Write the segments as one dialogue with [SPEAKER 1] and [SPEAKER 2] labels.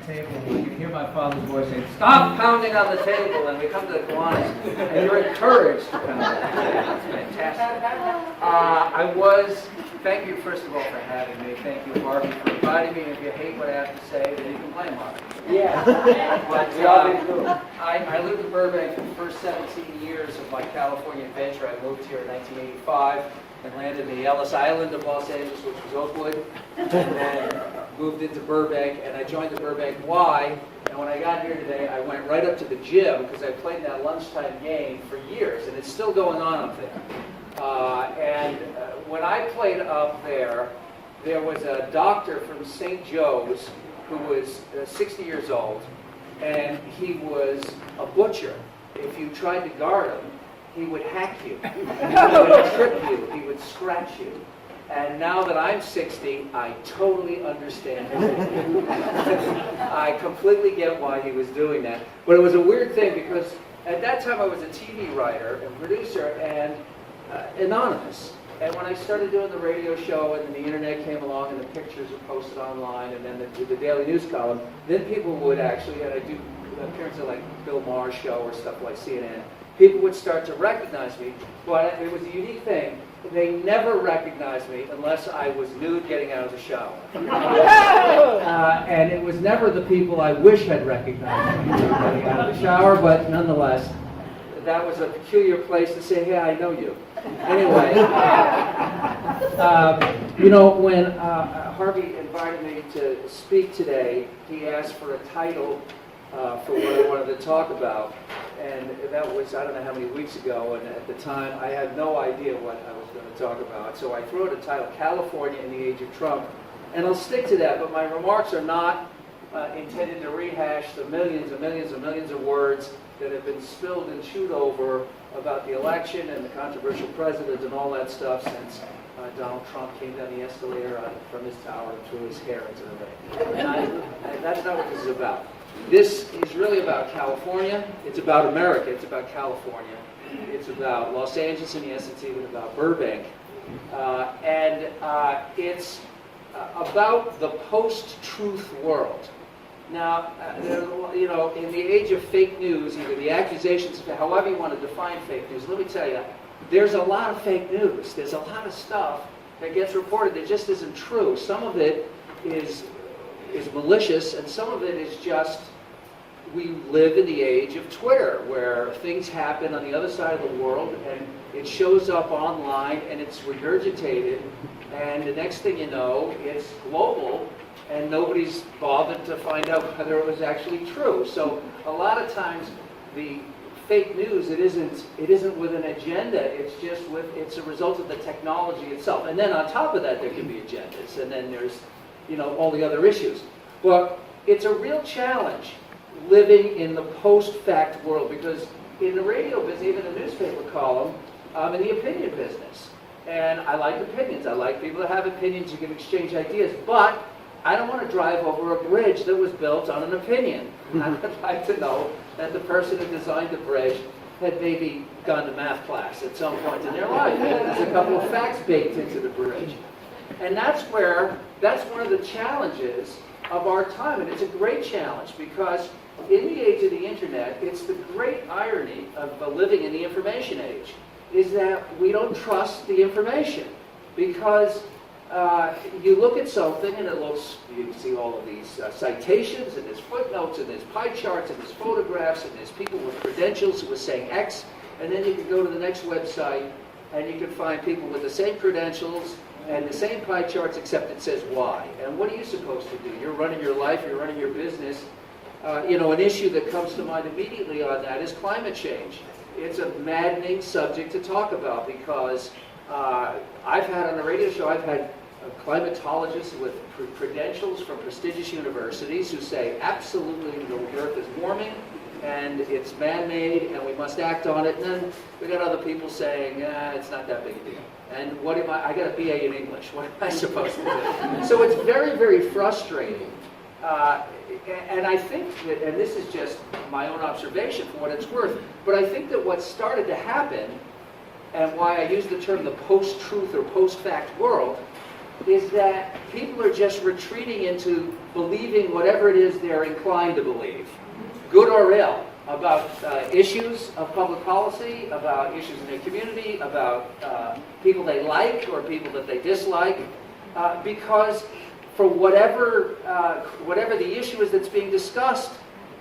[SPEAKER 1] table, you hear my father's voice saying, "Stop pounding on the table," and we come to the Kiwanis, and you're encouraged to pound on the table. It's fantastic. Thank you, first of all, for having me. Thank you, Harvey, for inviting me. And if you hate what I have to say, then you can blame Harvey.
[SPEAKER 2] Yeah.
[SPEAKER 1] But I lived in Burbank for the first 17 years of my California adventure. I moved here in 1985 and landed in the Ellis Island of Los Angeles, which was Oakwood, and then moved into Burbank, and I joined the Burbank Y. And when I got here today, I went right up to the gym because I played in that lunchtime game for years, and it's still going on up there. When I played up there, there was a doctor from St. Joe's who was 60 years old, and he was a butcher. If you tried to guard him, he would hack you, he would trip you, he would scratch you. And now that I'm 60, I totally understand him. I completely get why he was doing that. But it was a weird thing because at that time I was a TV writer and producer and anonymous. And when I started doing the radio show and then the internet came along and the pictures were posted online and then the daily news column, then people would actually, and I do appearances like Bill Maher's show or stuff like CNN, people would start to recognize me. But it was a unique thing. They never recognized me unless I was nude getting out of the shower. And it was never the people I wish had recognized me getting out of the shower, but nonetheless, that was a peculiar place to say, "Yeah, I know you." Anyway, when Harvey invited me to speak today, he asked for a title for what I wanted to talk about. And that was, I don't know how many weeks ago, and at the time I had no idea what I was going to talk about. So I threw out a title, California in the Age of Trump. And I'll stick to that, but my remarks are not intended to rehash the millions and millions and millions of words that have been spilled and chewed over about the election and the controversial president and all that stuff since Donald Trump came down the escalator from his tower and threw his hair into the rain. And that's not what this is about. This is really about California. It's about America. It's about California. It's about Los Angeles and yes, it's even about Burbank. It's about the post-truth world. Now, in the age of fake news, either the accusations, however you want to define fake news, let me tell you, there's a lot of fake news. There's a lot of stuff that gets reported that just isn't true. Some of it is malicious, and some of it is just, we live in the age of Twitter, where things happen on the other side of the world, and it shows up online, and it's regurgitated, and the next thing you know, it's global, and nobody's bothered to find out whether it was actually true. So a lot of times, the fake news, it isn't with an agenda, it's a result of the technology itself. And then on top of that, there can be agendas, and then there's all the other issues. Well, it's a real challenge living in the post-fact world, because in the radio business, even the newspaper column, I'm in the opinion business. And I like opinions. I like people that have opinions. You can exchange ideas. But I don't want to drive over a bridge that was built on an opinion. I would like to know that the person who designed the bridge had maybe gone to math class at some point in their life. And there's a couple of facts baked into the bridge. And that's one of the challenges of our time. And it's a great challenge because in the age of the internet, it's the great irony of living in the information age, is that we don't trust the information. Because you look at something and you see all of these citations, and there's footnotes, and there's pie charts, and there's photographs, and there's people with credentials who are saying X, and then you can go to the next website, and you can find people with the same credentials, and the same pie charts, except it says Y. And what are you supposed to do? You're running your life, you're running your business. An issue that comes to mind immediately on that is climate change. It's a maddening subject to talk about because I've had on the radio show, I've had climatologists with credentials from prestigious universities who say absolutely the Earth is warming and it's man-made and we must act on it. And then we got other people saying, it's not that big a deal. And what am I got a BA in English. What am I supposed to do? So it's very, very frustrating. And I think that, and this is just my own observation for what it's worth, but I think that what started to happen, and why I use the term the post-truth or post-fact world, is that people are just retreating into believing whatever it is they're inclined to believe, good or ill, about issues of public policy, about issues in their community, about people they like or people that they dislike, because for whatever the issue is that's being discussed,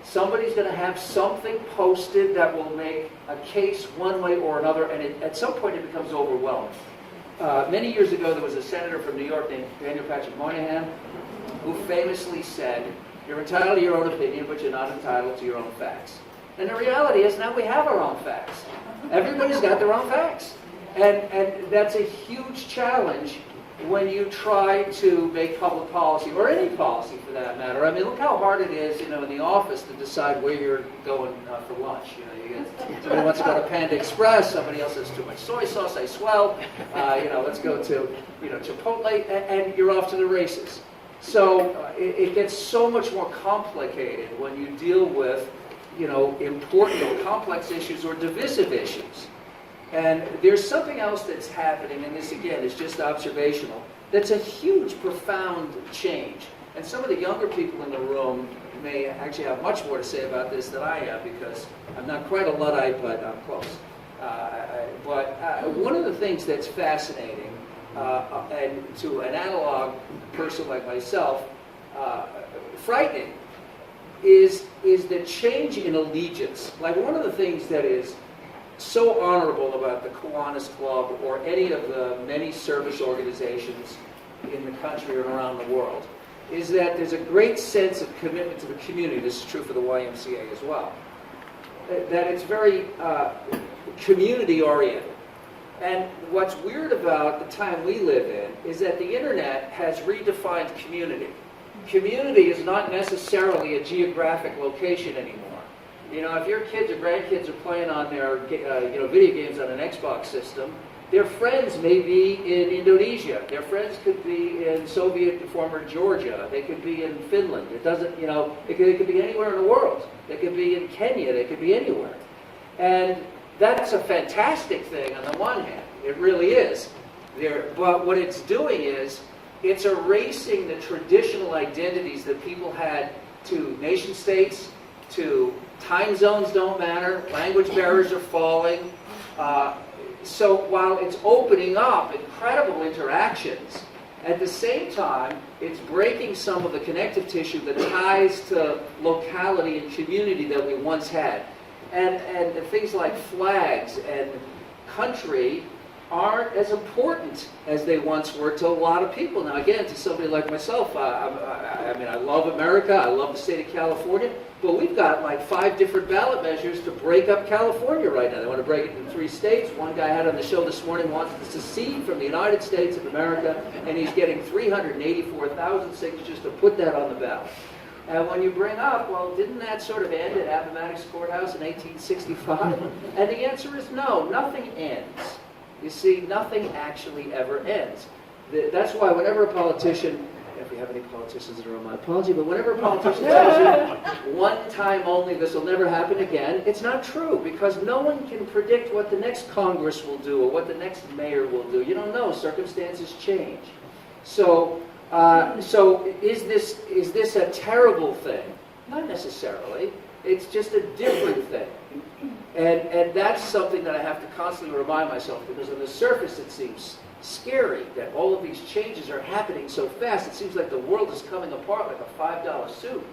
[SPEAKER 1] somebody's going to have something posted that will make a case one way or another, and at some point it becomes overwhelming. Many years ago, there was a senator from New York named Daniel Patrick Moynihan who famously said, "You're entitled to your own opinion, but you're not entitled to your own facts." And the reality is now we have our own facts. Everybody's got their own facts. And that's a huge challenge when you try to make public policy, or any policy for that matter. I mean, look how hard it is, in the office to decide where you're going for lunch. Somebody wants to go to Panda Express, somebody else has too much soy sauce, I swell. Let's go to, Chipotle, and you're off to the races. So it gets so much more complicated when you deal with, important or complex issues or divisive issues. And there's something else that's happening, and this again is just observational, that's a huge, profound change. And some of the younger people in the room may actually have much more to say about this than I am, because I'm not quite a Luddite, but I'm close. But one of the things that's fascinating, and to an analog person like myself, frightening, is the change in allegiance. Like, one of the things that is so honorable about the Kiwanis Club or any of the many service organizations in the country or around the world is that there's a great sense of commitment to the community. This is true for the YMCA as well. That it's very community-oriented. And what's weird about the time we live in is that the internet has redefined community. Community is not necessarily a geographic location anymore. If your kids or grandkids are playing on their video games on an Xbox system, their friends may be in Indonesia. Their friends could be in Soviet former Georgia. They could be in Finland. It doesn't, it could be anywhere in the world. They could be in Kenya. They could be anywhere. And that's a fantastic thing on the one hand. It really is. But what it's doing is it's erasing the traditional identities that people had to nation states, to time zones don't matter, language barriers are falling. So while it's opening up incredible interactions, at the same time, it's breaking some of the connective tissue that ties to locality and community that we once had. And things like flags and country aren't as important as they once were to a lot of people. Now, again, to somebody like myself, I love America, I love the state of California, but we've got like 5 different ballot measures to break up California right now. They want to break it into 3 states. One guy I had on the show this morning wants to secede from the United States of America, and he's getting 384,000 signatures to put that on the ballot. And when you bring up, well, didn't that sort of end at Appomattox Courthouse in 1865? And the answer is no, nothing ends. You see, nothing actually ever ends. That's why whenever a politician, if we have any politicians that are on my apology, but whenever a politician tells you, one time only, this will never happen again, it's not true, because no one can predict what the next Congress will do or what the next mayor will do. You don't know. Circumstances change. So is this a terrible thing? Not necessarily. It's just a different thing. And that's something that I have to constantly remind myself, because on the surface it seems scary that all of these changes are happening so fast. It seems like the world is coming apart like a $5 suit.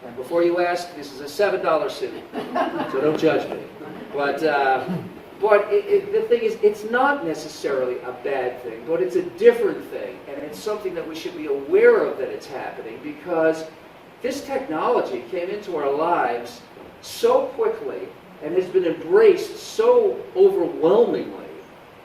[SPEAKER 1] And before you ask, this is a $7 suit, so don't judge me. But the thing is, it's not necessarily a bad thing, but it's a different thing. And it's something that we should be aware of that it's happening, because this technology came into our lives so quickly and has been embraced so overwhelmingly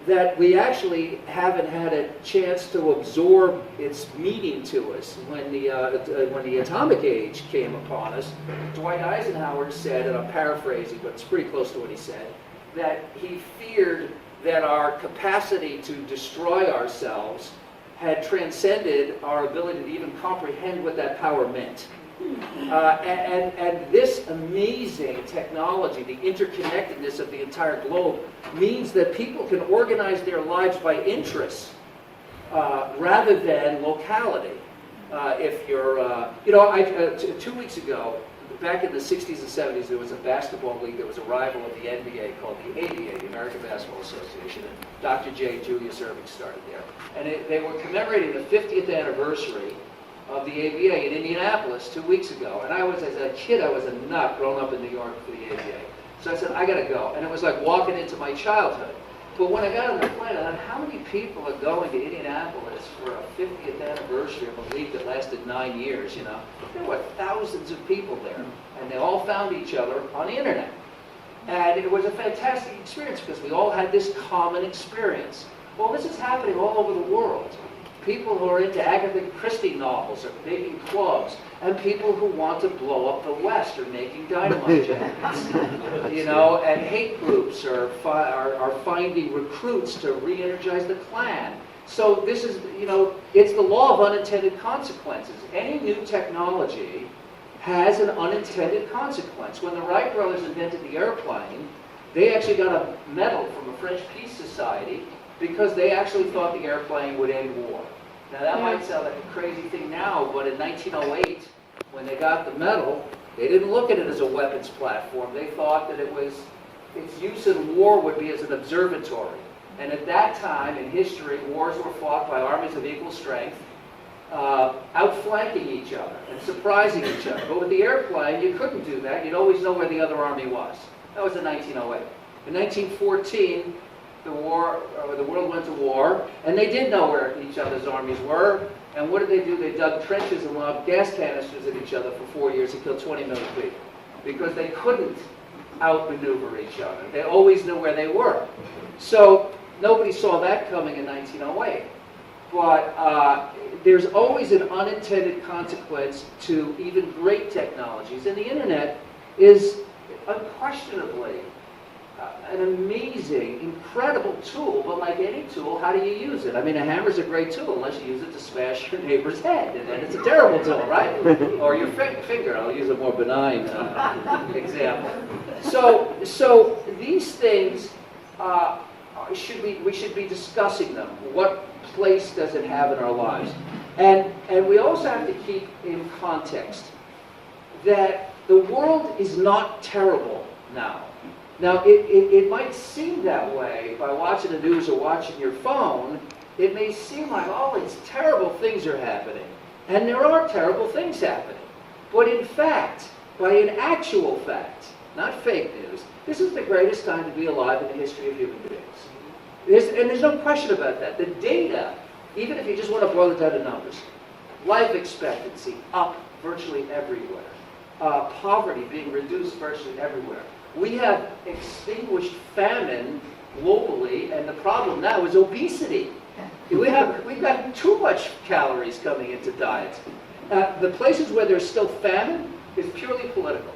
[SPEAKER 1] that we actually haven't had a chance to absorb its meaning to us. When the atomic age came upon us, Dwight Eisenhower said, and I'm paraphrasing, but it's pretty close to what he said, that he feared that our capacity to destroy ourselves had transcended our ability to even comprehend what that power meant. And this amazing technology, the interconnectedness of the entire globe, means that people can organize their lives by interests rather than locality. if you're, 2 weeks ago, back in the 60s and 70s, there was a basketball league that was a rival of the NBA called the ABA, the American Basketball Association, and Dr. J. Julius Erving started there. And they were commemorating the 50th anniversary of the ABA in Indianapolis 2 weeks ago. And I was, as a kid, I was a nut growing up in New York for the ABA. So I said, I gotta go. And it was like walking into my childhood. But when I got on the plane, I thought, how many people are going to Indianapolis for a 50th anniversary of a league that lasted 9 years, you know? There were thousands of people there, and they all found each other on the internet. And it was a fantastic experience because we all had this common experience. Well, this is happening all over the world. People who are into Agatha Christie novels are making clubs, and people who want to blow up the West are making dynamite jackets. You know, and hate groups are finding recruits to re-energize the Klan. So this is, you know, it's the law of unintended consequences. Any new technology has an unintended consequence. When the Wright brothers invented the airplane, they actually got a medal from the French Peace Society because they actually thought the airplane would end war. Now that might sound like a crazy thing now, but in 1908, when they got the medal, they didn't look at it as a weapons platform. They thought that its use in war would be as an observatory. And at that time in history, wars were fought by armies of equal strength, outflanking each other and surprising each other. But with the airplane, you couldn't do that. You'd always know where the other army was. That was in 1908. In 1914, the world went to war, and they did know where each other's armies were. And what did they do? They dug trenches and lobbed gas canisters at each other for 4 years and killed 20 million people because they couldn't outmaneuver each other. They always knew where they were. So nobody saw that coming in 1908. But there's always an unintended consequence to even great technologies. And the internet is unquestionably an amazing, incredible tool, but like any tool, how do you use it? I mean, a hammer's a great tool unless you use it to smash your neighbor's head, and then it's a terrible tool, right? Or your finger. I'll use a more benign example. So these things, we should be discussing them. What place does it have in our lives? And we also have to keep in context that the world is not terrible now. Now, it might seem that way by watching the news or watching your phone. It may seem like, oh, it's terrible things are happening. And there are terrible things happening. But in fact, by an actual fact, not fake news, this is the greatest time to be alive in the history of human beings. And there's no question about that. The data, even if you just want to boil it down to numbers, life expectancy up virtually everywhere. Poverty being reduced virtually everywhere. We have extinguished famine globally, and the problem now is obesity. We've got too much calories coming into diets. The places where there's still famine is purely political.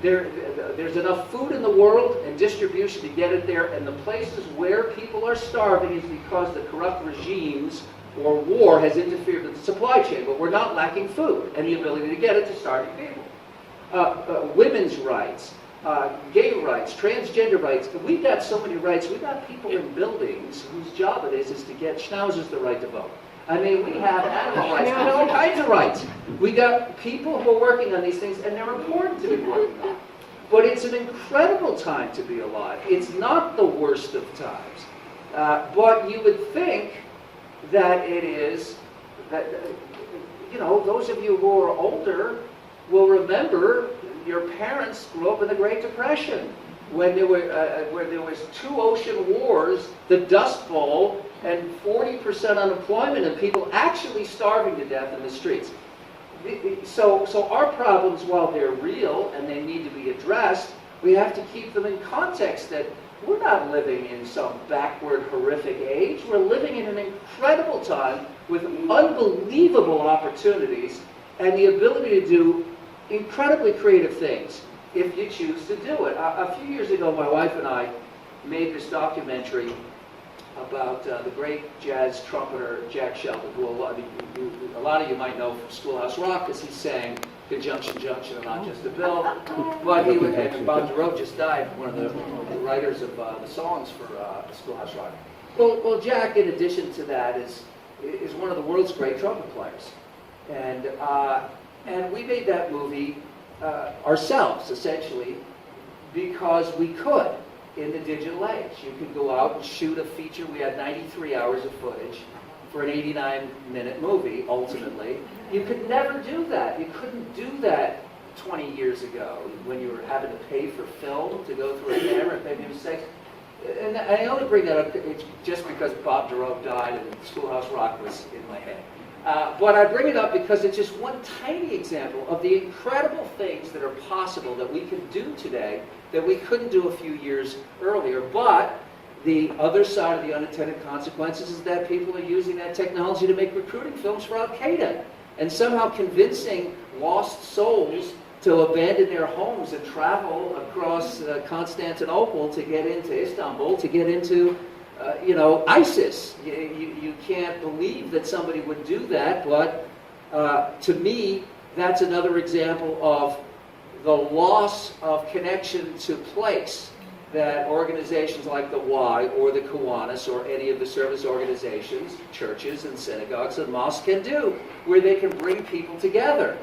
[SPEAKER 1] There's enough food in the world and distribution to get it there, and the places where people are starving is because the corrupt regimes or war has interfered with the supply chain, but we're not lacking food and the ability to get it to starving people. Women's rights. Gay rights, transgender rights. We've got so many rights. We've got people in buildings whose job it is to get schnauzers the right to vote. I mean, we have animal rights. We have all kinds of rights. We got people who are working on these things, and they're important to be working on. But it's an incredible time to be alive. It's not the worst of times. But you would think that it is, that, you know, those of you who are older will remember your parents grew up in the Great Depression, when there where there was 2 ocean wars, the Dust Bowl, and 40% unemployment, and people actually starving to death in the streets. So our problems, while they're real and they need to be addressed, we have to keep them in context that we're not living in some backward, horrific age. We're living in an incredible time with unbelievable opportunities and the ability to do incredibly creative things if you choose to do it. A few years ago, my wife and I made this documentary about the great jazz trumpeter Jack Sheldon, who a lot of you might know from Schoolhouse Rock, because he sang Conjunction Junction and Not Just a Bill. But he was, and Bon Jovi just died, one of the writers of the songs for Schoolhouse Rock. Well, Jack, in addition to that, is one of the world's great trumpet players. And we made that movie ourselves, essentially, because we could in the digital age. You could go out and shoot a feature. We had 93 hours of footage for an 89-minute movie, ultimately. You could never do that. You couldn't do that 20 years ago when you were having to pay for film to go through a camera and make mistakes. And I only bring that up just because Bob Jerome died and Schoolhouse Rock was in my head. But I bring it up because it's just one tiny example of the incredible things that are possible that we can do today that we couldn't do a few years earlier. But the other side of the unintended consequences is that people are using that technology to make recruiting films for Al-Qaeda and somehow convincing lost souls to abandon their homes and travel across Constantinople to get into Istanbul, to get into ISIS. You can't believe that somebody would do that, but to me, that's another example of the loss of connection to place that organizations like the Y or the Kiwanis or any of the service organizations, churches and synagogues and mosques can do, where they can bring people together.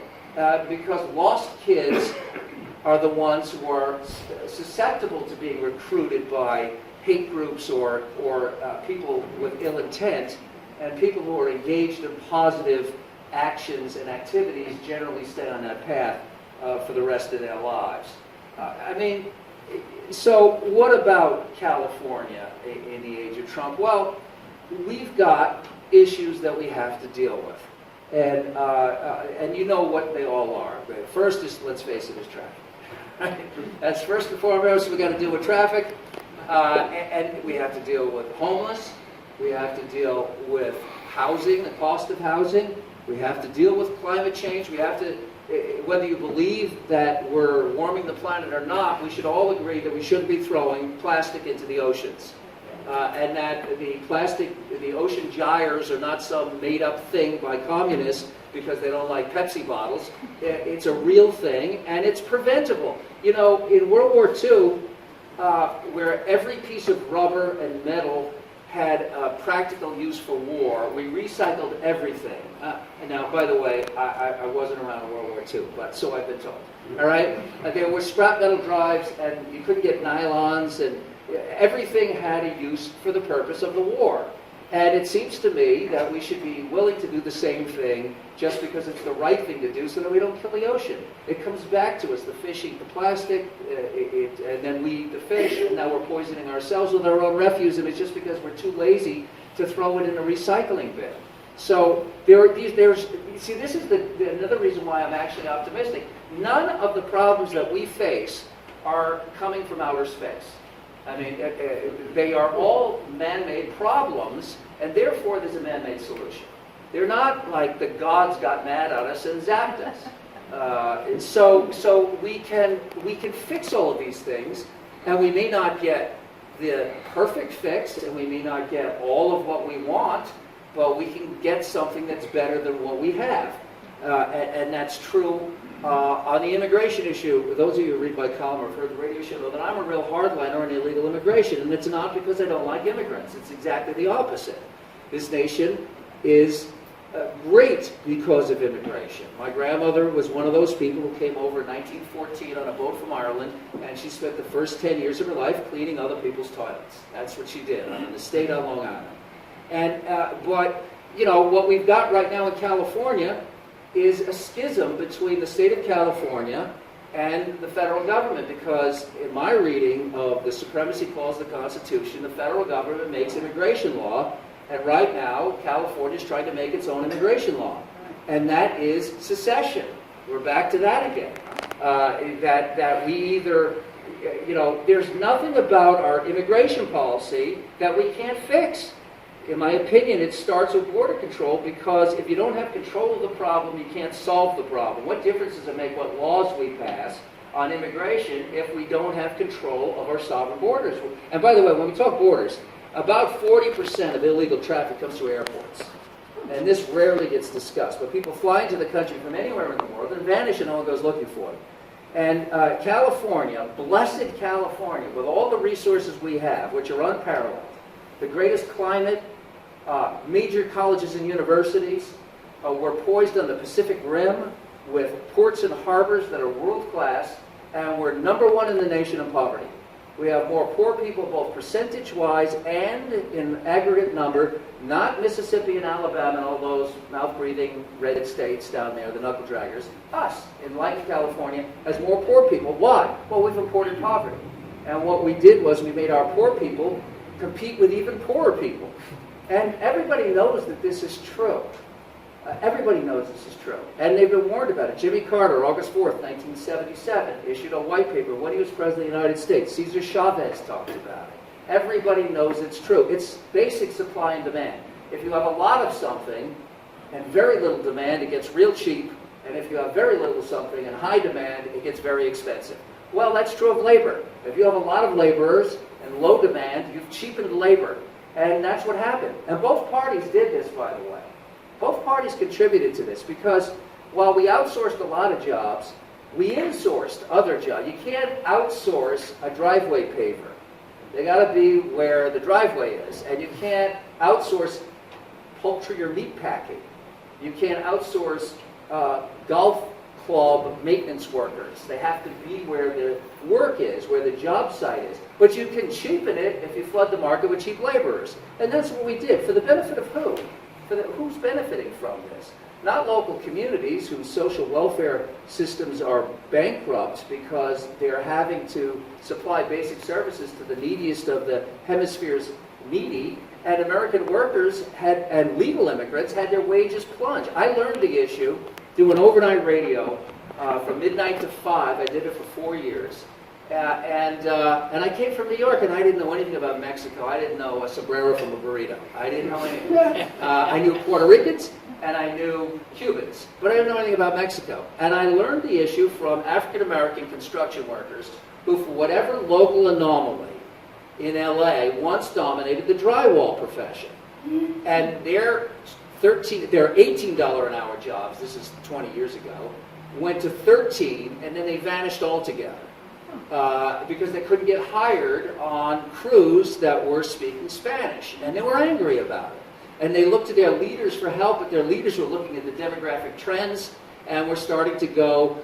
[SPEAKER 1] Because lost kids are the ones who are susceptible to being recruited by hate groups or people with ill intent, and people who are engaged in positive actions and activities generally stay on that path for the rest of their lives. So what about California in the age of Trump? Well, we've got issues that we have to deal with. And you know what they all are. First is, let's face it, is traffic. Right? That's first and foremost. We've got to deal with traffic, and we have to deal with homeless. We have to deal with housing, the cost of housing. We have to deal with climate change. We have to, whether you believe that we're warming the planet or not, we should all agree that we shouldn't be throwing plastic into the oceans. And that the ocean gyres are not some made-up thing by communists because they don't like Pepsi bottles. It's a real thing, and it's preventable. You know, in World War II, where every piece of rubber and metal had practical use for war, we recycled everything. Now, by the way, I wasn't around in World War II, but so I've been told. All right? There were scrap metal drives, and you couldn't get nylons, and everything had a use for the purpose of the war. And it seems to me that we should be willing to do the same thing just because it's the right thing to do so that we don't kill the ocean. It comes back to us. The fish eat the plastic, and then we eat the fish, and now we're poisoning ourselves with our own refuse, and it's just because we're too lazy to throw it in a recycling bin. So see, this is another reason why I'm actually optimistic. None of the problems that we face are coming from outer space. I mean, they are all man-made problems, and therefore there's a man-made solution. They're not like the gods got mad at us and zapped us. So we can fix all of these things, and we may not get the perfect fix, and we may not get all of what we want, but we can get something that's better than what we have. And that's true on the immigration issue. Those of you who read my column or have heard the radio show know that I'm a real hardliner on illegal immigration, and it's not because I don't like immigrants. It's exactly the opposite. This nation is great because of immigration. My grandmother was one of those people who came over in 1914 on a boat from Ireland, and she spent the first 10 years of her life cleaning other people's toilets. That's what she did on an estate on Long Island. And but you know what we've got right now in California is a schism between the state of California and the federal government, because in my reading of the Supremacy Clause of the Constitution, the federal government makes immigration law, and right now California is trying to make its own immigration law, and that is secession. We're back to that again. That we either, there's nothing about our immigration policy that we can't fix. In my opinion, it starts with border control, because if you don't have control of the problem, you can't solve the problem. What difference does it make what laws we pass on immigration if we don't have control of our sovereign borders? And by the way, when we talk borders, about 40% of illegal traffic comes through airports. And this rarely gets discussed. But people fly into the country from anywhere in the world and vanish, and no one goes looking for them. And California, blessed California, with all the resources we have, which are unparalleled, the greatest climate, major colleges and universities, We're poised on the Pacific Rim with ports and harbors that are world-class, and we're #1 in the nation in poverty. We have more poor people, both percentage-wise and in aggregate number, not Mississippi and Alabama and all those mouth-breathing red states down there, the knuckle-draggers. Us, in Lichen, California, has more poor people. Why? Well, we've imported poverty. And what we did was we made our poor people compete with even poorer people. And everybody knows that this is true. Everybody knows this is true. And they've been warned about it. Jimmy Carter, August 4th, 1977, issued a white paper when he was President of the United States. Cesar Chavez talked about it. Everybody knows it's true. It's basic supply and demand. If you have a lot of something and very little demand, it gets real cheap. And if you have very little something and high demand, it gets very expensive. Well, that's true of labor. If you have a lot of laborers and low demand, you've cheapened labor. And that's what happened. And both parties did this, by the way. Both parties contributed to this because while we outsourced a lot of jobs, we insourced other jobs. You can't outsource a driveway paver. They got to be where the driveway is. And you can't outsource poultry or meat packing. You can't outsource golf club maintenance workers. They have to be where the work is, where the job site is. But you can cheapen it if you flood the market with cheap laborers. And that's what we did. For the benefit of who? Who's benefiting from this? Not local communities whose social welfare systems are bankrupt because they're having to supply basic services to the neediest of the hemisphere's needy, and American workers and legal immigrants had their wages plunge. I learned the issue doing overnight radio from midnight to 5. I did it for 4 years. And I came from New York, and I didn't know anything about Mexico. I didn't know a sombrero from a burrito. I didn't know anything. I knew Puerto Ricans, and I knew Cubans, but I didn't know anything about Mexico. And I learned the issue from African-American construction workers who, for whatever local anomaly in LA, once dominated the drywall profession. And their $18 an hour jobs, this is 20 years ago, went to 13, and then they vanished altogether. Because they couldn't get hired on crews that were speaking Spanish. And they were angry about it. And they looked to their leaders for help, but their leaders were looking at the demographic trends and were starting to go,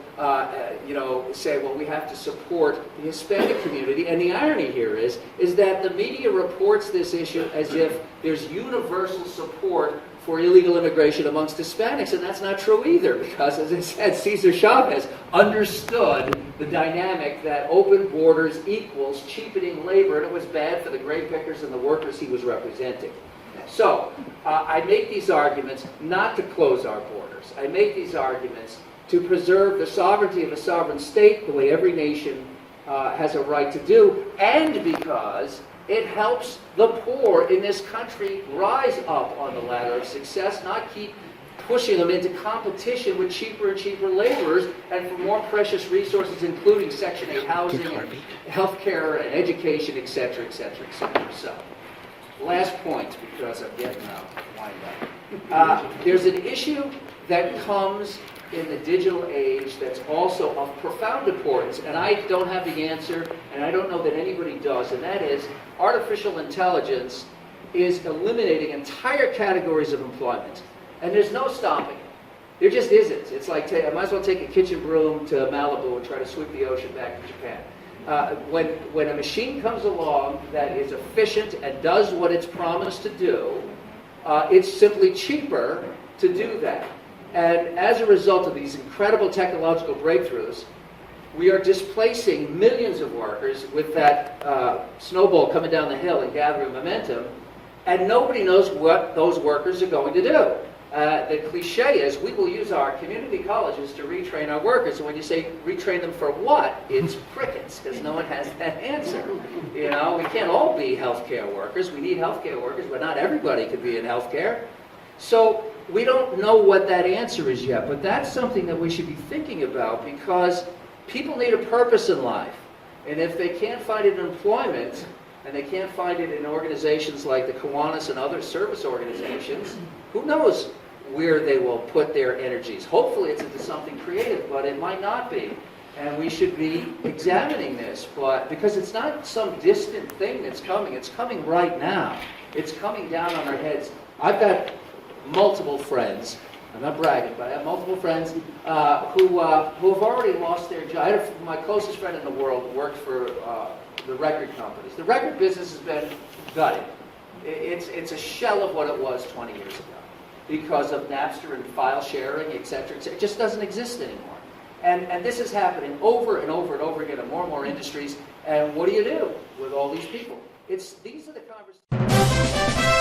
[SPEAKER 1] say, well, we have to support the Hispanic community. And the irony here is that the media reports this issue as if there's universal support for illegal immigration amongst Hispanics, and that's not true either, because, as I said, Cesar Chavez understood the dynamic that open borders equals cheapening labor, and it was bad for the grape pickers and the workers he was representing. So, I make these arguments not to close our borders. I make these arguments to preserve the sovereignty of a sovereign state, the way every nation has a right to do, and because it helps the poor in this country rise up on the ladder of success, not keep pushing them into competition with cheaper and cheaper laborers and for more precious resources, including Section 8 housing, and health care, and education, etc., etc., etc. So, last point, because I'm getting wind up. There's an issue that comes in the digital age that's also of profound importance, and I don't have the answer, and I don't know that anybody does, and that is artificial intelligence is eliminating entire categories of employment, and there's no stopping it. There just isn't. It's like, I might as well take a kitchen broom to Malibu and try to sweep the ocean back to Japan. When a machine comes along that is efficient and does what it's promised to do, it's simply cheaper to do that. And as a result of these incredible technological breakthroughs, we are displacing millions of workers with that snowball coming down the hill and gathering momentum, and nobody knows what those workers are going to do. The cliche is, we will use our community colleges to retrain our workers. And when you say retrain them for what, it's crickets, because no one has that answer. You know, we can't all be healthcare workers. We need healthcare workers, but not everybody could be in healthcare. So we don't know what that answer is yet, but that's something that we should be thinking about, because people need a purpose in life. And if they can't find it in employment, and they can't find it in organizations like the Kiwanis and other service organizations, who knows where they will put their energies. Hopefully it's into something creative, but it might not be. And we should be examining this, but because it's not some distant thing that's coming. It's coming right now. It's coming down on our heads. I've got multiple friends I'm not bragging, but I have multiple friends who have already lost their job. My closest friend in the world worked for the record companies. The record business has been gutted. It's a shell of what it was 20 years ago because of Napster and file sharing, et cetera, et cetera. It just doesn't exist anymore. And this is happening over and over and over again in more and more industries. And what do you do with all these people? These are the conversations.